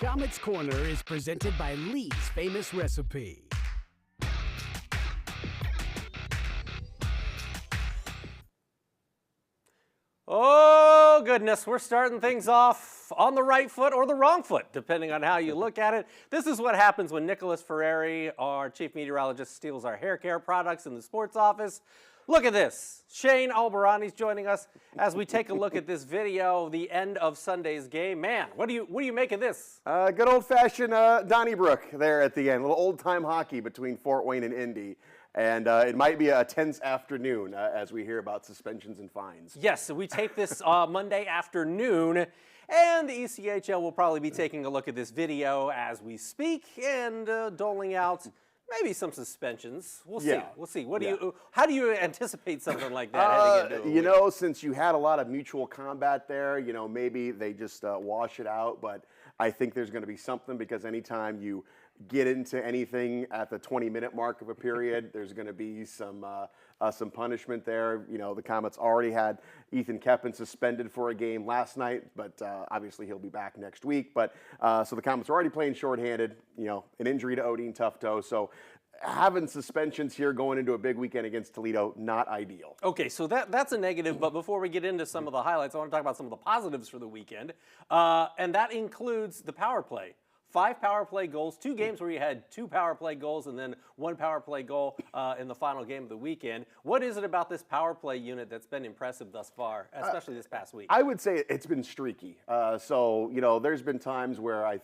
Komets Corner is presented by Lee's Famous Recipe. Oh, goodness, we're starting things off on the right foot or the wrong foot, depending on how you look at it. This is what happens when Nicholas Ferreri, our chief meteorologist, steals our hair care products in the sports office. Look at this. Shane Albahrani is joining us as we take a look at this video, the end of Sunday's game. Man, what do you make of this? Good old-fashioned Donnybrook there at the end. A little old-time hockey between Fort Wayne and Indy. And it might be a tense afternoon as we hear about suspensions and fines. Yes, so we tape this Monday afternoon, and the ECHL will probably be taking a look at this video as we speak and doling out maybe some suspensions. We'll see. Yeah. We'll see. How do you anticipate something like that heading into You know, since you had a lot of mutual combat there, you know, maybe they just wash it out. But I think there's going to be something, because anytime you get into anything at the 20-minute mark of a period, there's going to be some punishment there. You know, the Komets already had Ethan Keppen suspended for a game last night, but obviously he'll be back next week. But so the Komets are already playing shorthanded. You know, an injury to Odin Tufto. So having suspensions here going into a big weekend against Toledo, not ideal. Okay, so that's a negative, but before we get into some of the highlights, I want to talk about some of the positives for the weekend, and that includes the power play. 5 power play goals, 2 games where you had 2 power play goals and then 1 power play goal in the final game of the weekend. What is it about this power play unit that's been impressive thus far, especially this past week? I would say it's been streaky. So, you know, there's been times where I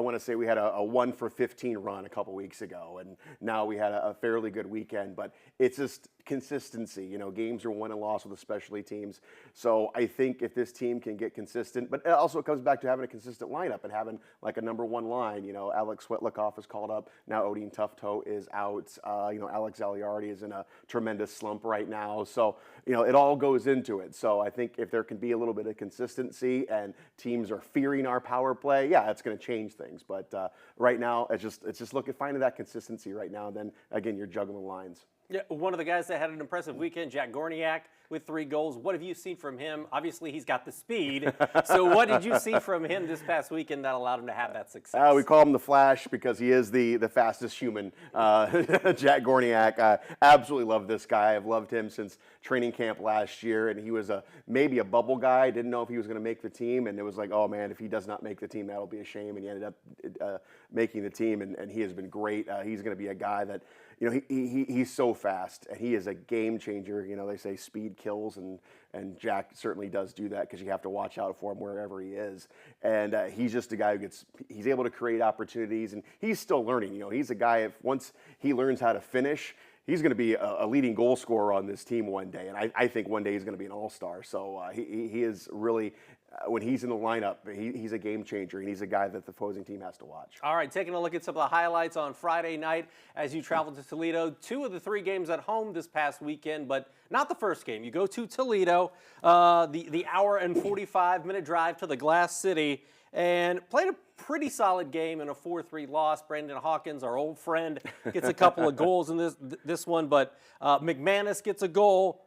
want to say we had a 1 for 15 run a couple weeks ago, and now we had a fairly good weekend, but it's just consistency. You know, games are won and lost with the specialty teams. So I think if this team can get consistent, but it also comes back to having a consistent lineup and having like a number 1 line. You know, Alex Swetlikoff is called up. Now Odin Tufto is out. You know, Alex Aliardi is in a tremendous slump right now. So, you know, it all goes into it. So I think if there can be a little bit of consistency and teams are fearing our power play, yeah, it's going to change things. But right now, it's just look at finding that consistency right now. And then again, you're juggling lines. Yeah, one of the guys that had an impressive weekend, Jack Gorniak, with 3 goals. What have you seen from him? Obviously, he's got the speed. So what did you see from him this past weekend that allowed him to have that success? We call him the Flash because he is the fastest human. Jack Gorniak, I absolutely love this guy. I've loved him since training camp last year, and he was maybe a bubble guy. Didn't know if he was going to make the team, and it was like, oh man, if he does not make the team, that'll be a shame. And he ended up making the team, and he has been great. He's going to be a guy that, you know, he's so fast, and he is a game changer. You know, they say speed kills, and Jack certainly does do that, because you have to watch out for him wherever he is. And he's just a guy who he's able to create opportunities, and he's still learning. You know, he's a guy, once he learns how to finish, he's going to be a leading goal scorer on this team one day, and I think one day he's going to be an all-star. So he is really, when he's in the lineup, he's a game changer, and he's a guy that the opposing team has to watch. All right, taking a look at some of the highlights on Friday night as you traveled to Toledo. 2 of the 3 games at home this past weekend, but not the first game. You go to Toledo, the hour and 45-minute drive to the Glass City, and played a pretty solid game in a 4-3 loss. Brandon Hawkins, our old friend, gets a couple of goals in this one, but McManus gets a goal,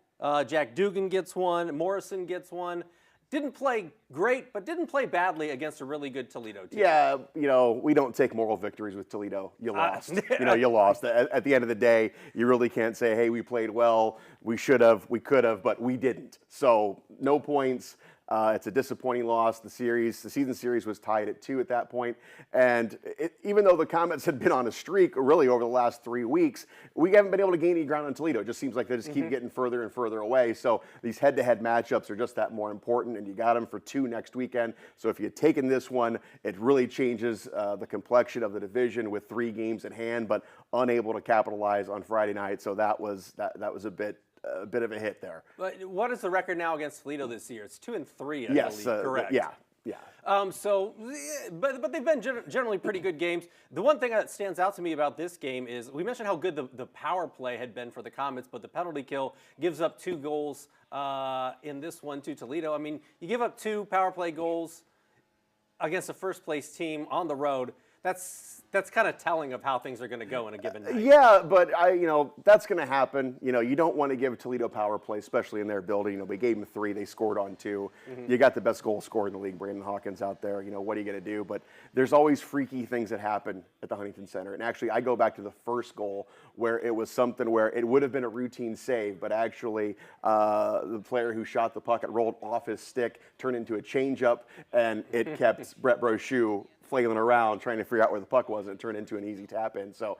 Jack Dugan gets one, Morrison gets one. Didn't play great, but didn't play badly against a really good Toledo team. Yeah, you know, we don't take moral victories with Toledo. You lost. You know, you lost. At the end of the day, you really can't say, hey, we played well, we should have, we could have, but we didn't. So no points. It's a disappointing loss. The season series was tied at 2 at that point. And even though the Komets had been on a streak really over the last 3 weeks, we haven't been able to gain any ground on Toledo. It just seems like they just keep getting further and further away. So these head-to-head matchups are just that more important, and you got them for 2 next weekend. So if you had taken this one, it really changes the complexion of the division with 3 games at hand, but unable to capitalize on Friday night. So that was a bit of a hit there. But what is the record now against Toledo this year? It's 2-3, I yes, believe. Correct. Yeah. But they've been generally pretty good games. The one thing that stands out to me about this game is we mentioned how good the power play had been for the Komets, but the penalty kill gives up 2 goals in this one to Toledo. I mean, you give up 2 power play goals against a first-place team on the road. that's kind of telling of how things are going to go in a given night. Yeah, but that's going to happen. You don't want to give Toledo power play, especially in their building. We gave them 3, they scored on 2. You got the best goal scorer in the league, Brandon Hawkins, out there. What are you going to do? But there's always freaky things that happen at the Huntington Center. And actually, I go back to the first goal where it was something where it would have been a routine save, but actually the player who shot the puck, it rolled off his stick, turned into a changeup, and it kept Brett Brochu flailing around trying to figure out where the puck was, and it turned into an easy tap in. So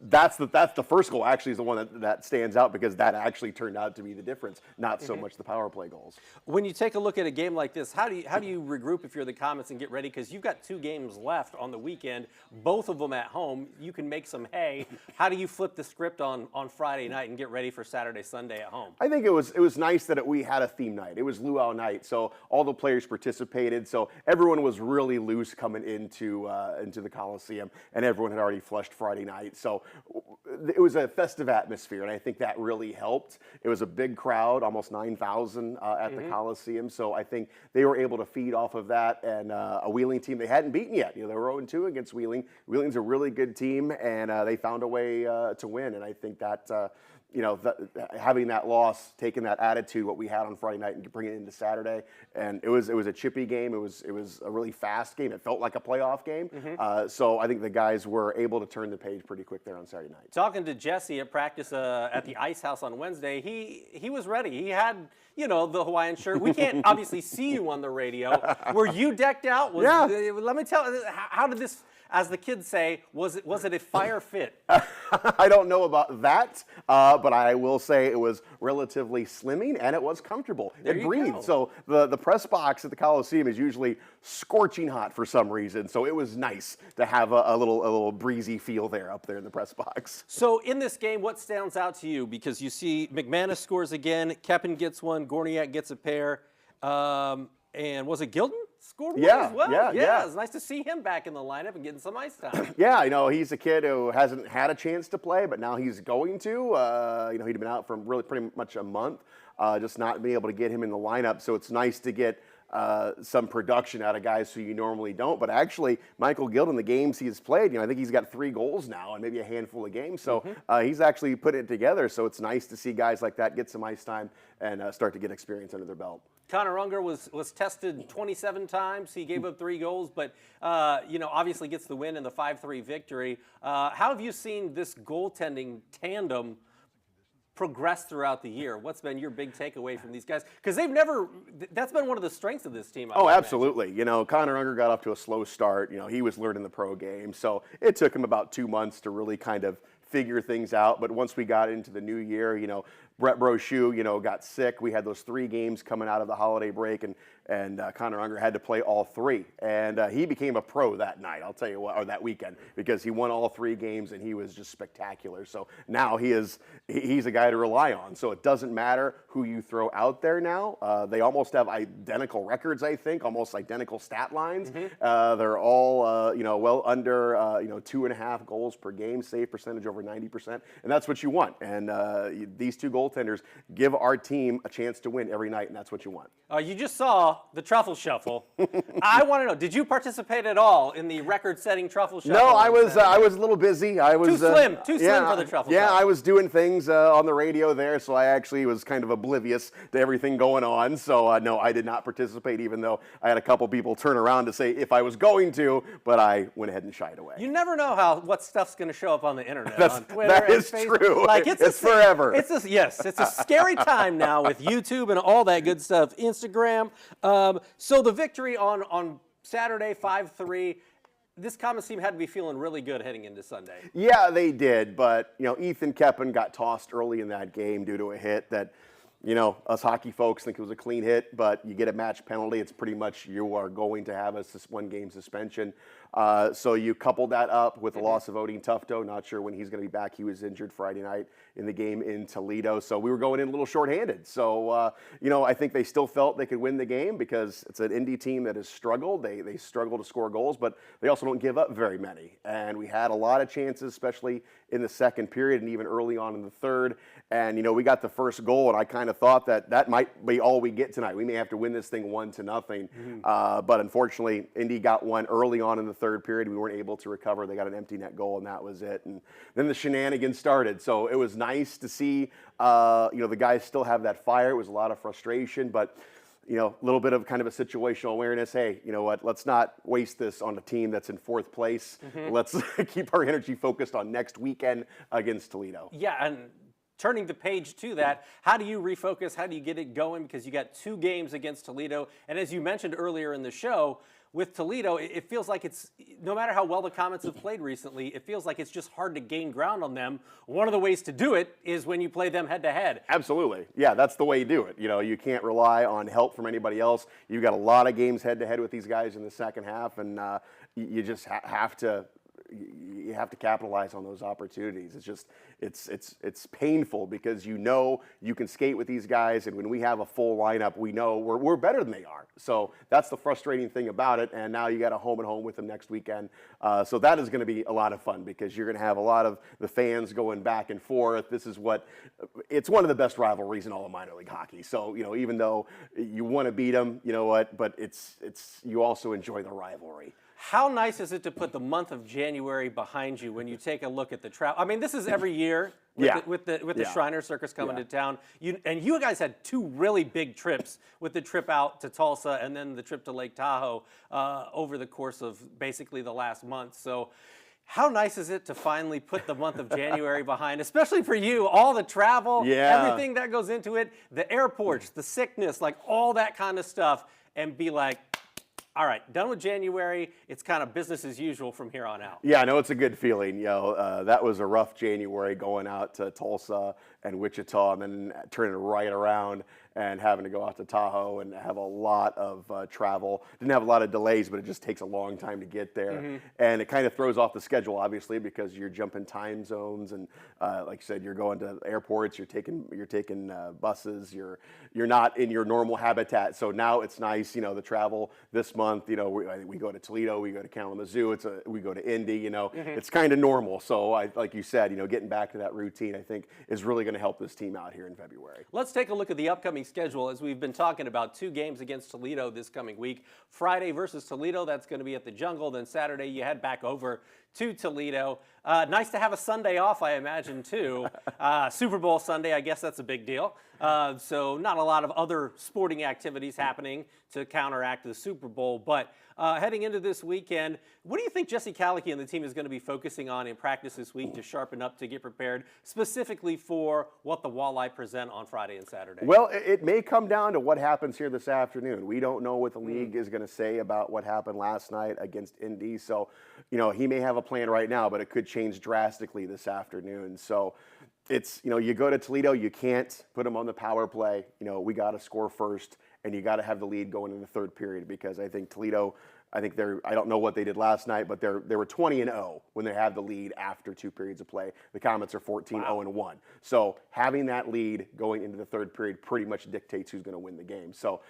that's the first goal actually is the one that stands out, because that actually turned out to be the difference, not so much the power play goals. When you take a look at a game like this, how do you regroup if you're the Komets and get ready? Because you've got 2 games left on the weekend, both of them at home. You can make some hay. How do you flip the script on Friday night and get ready for Saturday, Sunday at home? I think it was nice that we had a theme night. It was luau night, so all the players participated. So everyone was really loose coming into the Coliseum, and everyone had already flushed Friday night. So it was a festive atmosphere, and I think that really helped. It was a big crowd, almost 9,000 at the Coliseum. So I think they were able to feed off of that, and a Wheeling team they hadn't beaten yet. They were 0-2 against Wheeling. Wheeling's a really good team, and they found a way to win. And I think that having that loss, taking that attitude, what we had on Friday night, and bringing it into Saturday, and it was a chippy game. It was a really fast game. It felt like a playoff game. So I think the guys were able to turn the page pretty quick there on Saturday night. Talking to Jesse at practice at the Ice House on Wednesday, he was ready. He had the Hawaiian shirt. We can't obviously see you on the radio. Were you decked out? Yeah. Let me tell you, how did this, as the kids say, was it a fire fit? I don't know about that, but I will say it was relatively slimming, and it was comfortable. It breathed. Go. So the press box at the Coliseum is usually scorching hot for some reason. So it was nice to have a little breezy feel there up there in the press box. So in this game, what stands out to you? Because you see McManus scores again, Keppen gets one, Gorniak gets a pair, and was it Gilden? Scored one as well. Yeah. It's nice to see him back in the lineup and getting some ice time. Yeah, he's a kid who hasn't had a chance to play, but now he's going to. He'd been out for really pretty much a month, just not being able to get him in the lineup. So it's nice to get some production out of guys who you normally don't. But actually, Michael Gilden, the games he's played, I think he's got 3 goals now and maybe a handful of games. So he's actually put it together. So it's nice to see guys like that get some ice time and start to get experience under their belt. Connor Unger was tested 27 times. He gave up 3 goals, but obviously gets the win in the 5-3 victory. How have you seen this goaltending tandem progress throughout the year? What's been your big takeaway from these guys? Because that's been one of the strengths of this team. Absolutely. Connor Unger got off to a slow start. He was learning the pro game, so it took him about 2 months to really kind of figure things out. But once we got into the new year, Brett Brochu, got sick. We had those 3 games coming out of the holiday break, and Connor Unger had to play all 3. And he became a pro that night, I'll tell you what, or that weekend, because he won all 3 games, and he was just spectacular. So now he's a guy to rely on. So it doesn't matter who you throw out there now. They almost have identical records, I think, almost identical stat lines. They're all, well under, 2.5 goals per game, save percentage over 90%. And that's what you want. And these 2 goaltenders give our team a chance to win every night, and that's what you want. You just saw the truffle shuffle. I want to know, did you participate at all in the record-setting truffle shuffle? No, I was a little busy. I was too slim for the truffle. Yeah, I was doing things on the radio there, so I actually was kind of oblivious to everything going on. So no, I did not participate, even though I had a couple people turn around to say if I was going to, but I went ahead and shied away. You never know what stuff's going to show up on the internet, on Twitter, that is and Facebook. True. Like it's forever. It's a scary time now with YouTube and all that good stuff. Instagram. So the victory on Saturday, 5-3. This Komets team had to be feeling really good heading into Sunday. Yeah, they did, but Ethan Keppen got tossed early in that game due to a hit that, us hockey folks think it was a clean hit, but you get a match penalty. It's pretty much you are going to have a 1-game suspension. So you couple that up with the loss of Odin Tufto. Not sure when he's going to be back. He was injured Friday night in the game in Toledo. So we were going in a little shorthanded. So, I think they still felt they could win the game because it's an Indy team that has struggled. They struggle to score goals, but they also don't give up very many. And we had a lot of chances, especially in the second period and even early on in the third. And, we got the first goal, and I kind of of thought that might be all we get tonight. We may have to win this thing 1-0. But unfortunately, Indy got one early on in the third period. We weren't able to recover. They got an empty net goal, and that was it. And then the shenanigans started. So it was nice to see, the guys still have that fire. It was a lot of frustration, but a little bit of kind of a situational awareness. Hey, you know what? Let's not waste this on a team that's in fourth place. Let's keep our energy focused on next weekend against Toledo. Yeah, and turning the page to that, how do you refocus? How do you get it going? Because you got 2 games against Toledo. And as you mentioned earlier in the show, with Toledo, it feels like it's, no matter how well the Komets have played recently, it feels like it's just hard to gain ground on them. One of the ways to do it is when you play them head-to-head. Absolutely. Yeah, that's the way you do it. You can't rely on help from anybody else. You've got a lot of games head-to-head with these guys in the second half, and you just have to capitalize on those opportunities. It's just it's painful because you can skate with these guys, and when we have a full lineup, we know we're better than they are. So that's the frustrating thing about it. And now you got a home and home with them next weekend. So that is going to be a lot of fun because you're going to have a lot of the fans going back and forth. It's one of the best rivalries in all of minor league hockey. So even though you want to beat them, you know what? But you also enjoy the rivalry. How nice is it to put the month of January behind you when you take a look at the travel? I mean, this is every year with the Shriner Circus coming to town. You guys had 2 really big trips, with the trip out to Tulsa and then the trip to Lake Tahoe over the course of basically the last month. So how nice is it to finally put the month of January behind, especially for you, all the travel, everything that goes into it, the airports, the sickness, like all that kind of stuff, and be like, all right, done with January. It's kind of business as usual from here on out. Yeah, I know it's a good feeling. That was a rough January going out to Tulsa and Wichita and then turning right around and having to go out to Tahoe and have a lot of travel. Didn't have a lot of delays, but it just takes a long time to get there. And it kind of throws off the schedule, obviously, because you're jumping time zones and, like you said, you're going to airports, you're taking buses, you're not in your normal habitat. So now it's nice, the travel this month. We go to Toledo, we go to Kalamazoo, we go to Indy. It's kind of normal. So like you said, getting back to that routine, I think, is really going to help this team out here in February. Let's take a look at the upcoming schedule. As we've been talking about, 2 games against Toledo this coming week. Friday versus Toledo, that's going to be at the Jungle. Then Saturday, you head back over to Toledo. Nice to have a Sunday off, I imagine, too. Super Bowl Sunday, I guess that's a big deal. So not a lot of other sporting activities happening to counteract the Super Bowl. But heading into this weekend, what do you think Jesse Kalicki and the team is going to be focusing on in practice this week to sharpen up, to get prepared, specifically for what the Walleye present on Friday and Saturday? Well, it may come down to what happens here this afternoon. We don't know what the league is going to say about what happened last night against Indy. So, he may have a plan right now, but it could change drastically this afternoon. So it's, you go to Toledo, you can't put them on the power play. We got to score first, and you got to have the lead going in the third period, because I think Toledo, I don't know what they did last night, but they were 20-0 when they had the lead after 2 periods of play. The Komets are 14-0-1. So having that lead going into the third period pretty much dictates who's going to win the game. So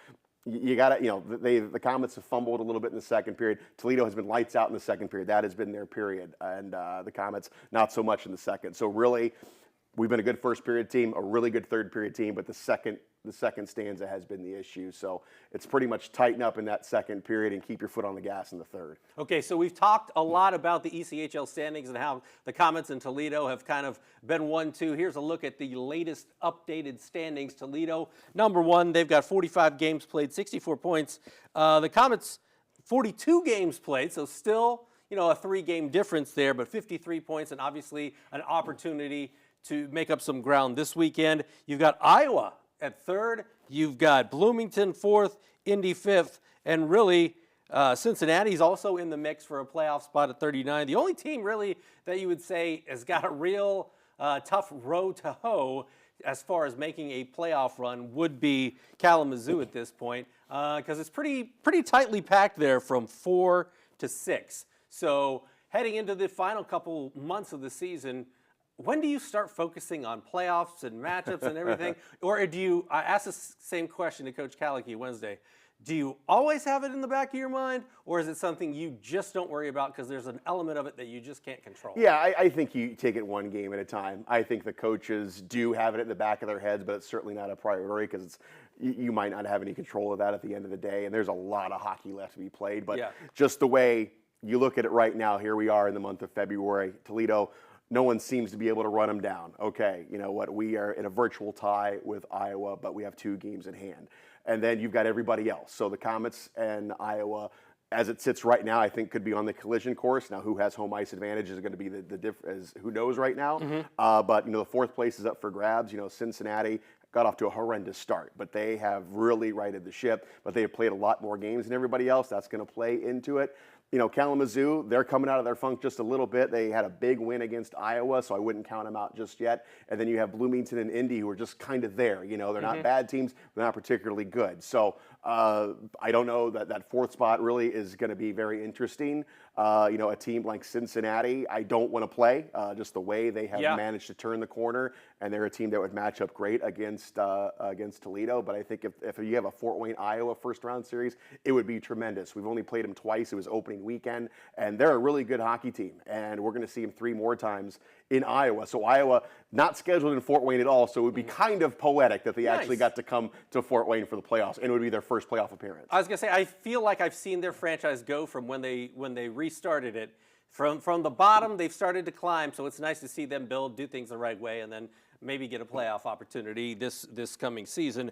you got to, the Komets have fumbled a little bit in the second period. Toledo has been lights out in the second period. That has been their period. And the Komets, not so much in the second. So really, we've been a good first period team, a really good third period team, but the second stanza has been the issue. So it's pretty much tighten up in that second period and keep your foot on the gas in the third. Okay, so we've talked a lot about the ECHL standings and how the Komets and Toledo have kind of been 1-2. Here's a look at the latest updated standings. Toledo, number 1, they've got 45 games played, 64 points. The Komets, 42 games played, so still, a 3-game difference there, but 53 points, and obviously an opportunity to make up some ground this weekend. You've got Iowa at 3rd, you've got Bloomington 4th, Indy 5th, and really Cincinnati's also in the mix for a playoff spot at 39. The only team really that you would say has got a real tough row to hoe as far as making a playoff run would be Kalamazoo at this point, because it's pretty tightly packed there from 4 to 6. So heading into the final couple months of the season, when do you start focusing on playoffs and matchups and everything? Or do you, I asked the same question to Coach Kalicki Wednesday, Do you always have it in the back of your mind, or is it something you just don't worry about because there's an element of it that you just can't control? Yeah, I think you take it one game at a time. I think the coaches do have it in the back of their heads, but it's certainly not a priority because you might not have any control of that at the end of the day. And there's a lot of hockey left to be played. But just the way you look at it right now, here we are in the month of February, Toledo. No one seems to be able to run them down. Okay, you know what? We are in a virtual tie with Iowa, but we have 2 games in hand. And then you've got everybody else. So the Komets and Iowa, as it sits right now, I think could be on the collision course. Now, who has home ice advantage is going to be the difference. Who knows right now? But you know, the 4th place is up for grabs. You know, Cincinnati got off to a horrendous start, but they have really righted the ship. But they have played a lot more games than everybody else. That's going to play into it. You know, Kalamazoo, they're coming out of their funk just a little bit. They had a big win against Iowa, so I wouldn't count them out just yet. And then you have Bloomington and Indy, who are just kind of there. You know, they're not bad teams, they're not particularly good. So I don't know that 4th spot really is going to be very interesting. You know, a team like Cincinnati, I don't want to play. Just the way they have managed to turn the corner, and they're a team that would match up great against Toledo. But I think if you have a Fort Wayne, Iowa first-round series, it would be tremendous. We've only played them twice. It was opening weekend, and they're a really good hockey team, and we're going to see them 3 more times in Iowa. So Iowa not scheduled in Fort Wayne at all, so it would be kind of poetic that they actually got to come to Fort Wayne for the playoffs, and it would be their first playoff appearance. I was going to say, I feel like I've seen their franchise go from when they restarted it. From the bottom, they've started to climb, so it's nice to see them build, do things the right way, and then maybe get a playoff opportunity this coming season.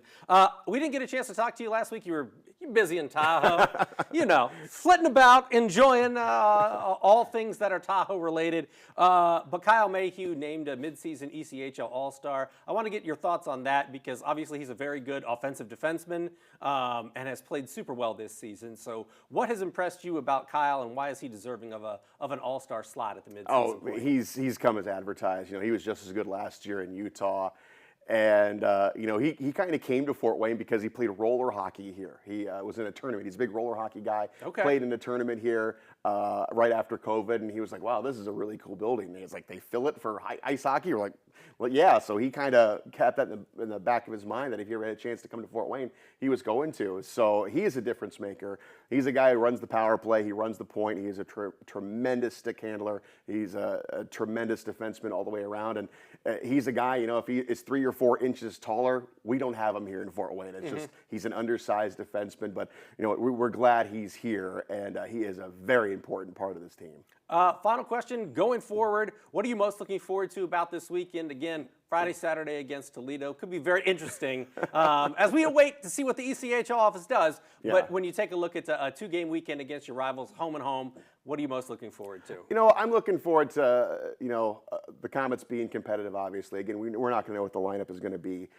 We didn't get a chance to talk to you last week. You're busy in Tahoe, you know, flitting about, enjoying all things that are Tahoe related. But Kyle Mayhew named a midseason ECHL All-Star. I want to get your thoughts on that because obviously he's a very good offensive defenseman and has played super well this season. So what has impressed you about Kyle, and why is he deserving of an All-Star slot at the midseason point? He's come as advertised. You know, he was just as good last year in Utah. And, you know, he kind of came to Fort Wayne because he played roller hockey here. He was in a tournament. He's a big roller hockey guy. Played in a tournament here right after COVID. And he was like, wow, this is a really cool building. And it's like, they fill it for ice hockey? We're like, well, yeah. So he kind of kept that in the back of his mind that if he ever had a chance to come to Fort Wayne, he was going to. So he is a difference maker. He's a guy who runs the power play. He runs the point. He is a tremendous stick handler. He's a tremendous defenseman all the way around. And he's a guy, you know, if he is 3 or 4 inches taller, we don't have him here in Fort Wayne. It's just he's an undersized defenseman. But, you know, we're glad he's here, and he is a very important part of this team. Final question, going forward, what are you most looking forward to about this weekend? Again, Friday, Saturday against Toledo. Could be very interesting as we await to see what the ECHL office does. But when you take a look at a 2-game weekend against your rivals, home and home, what are you most looking forward to? You know, I'm looking forward to, you know, the Komets being competitive, obviously. Again, we're not going to know what the lineup is going to be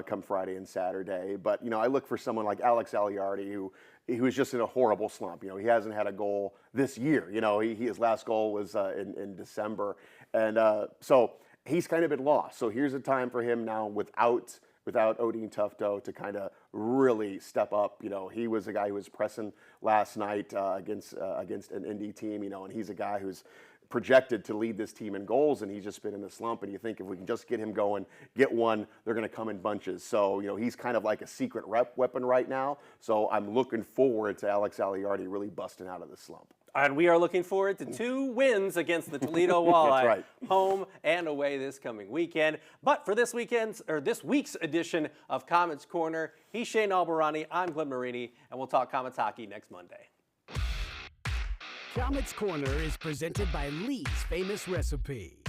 come Friday and Saturday. But, you know, I look for someone like Alex Albahrani, who is just in a horrible slump. You know, he hasn't had a goal this year. You know, his last goal was in December. And so he's kind of been lost. So here's a time for him now without Odin Tufto to kind of really step up. You know, he was a guy who was pressing last night against an Indy team, you know, and he's a guy who's projected to lead this team in goals, and he's just been in the slump. And you think if we can just get him going, get one, they're going to come in bunches. So, you know, he's kind of like a secret weapon right now. So I'm looking forward to Alex Albahrani really busting out of the slump. And we are looking forward to 2 wins against the Toledo Walleye, home and away this coming weekend. But for this week's edition of Komets Corner, he's Shane Albahrani, I'm Glenn Marini, and we'll talk Komets hockey next Monday. Komets Corner is presented by Lee's Famous Recipe.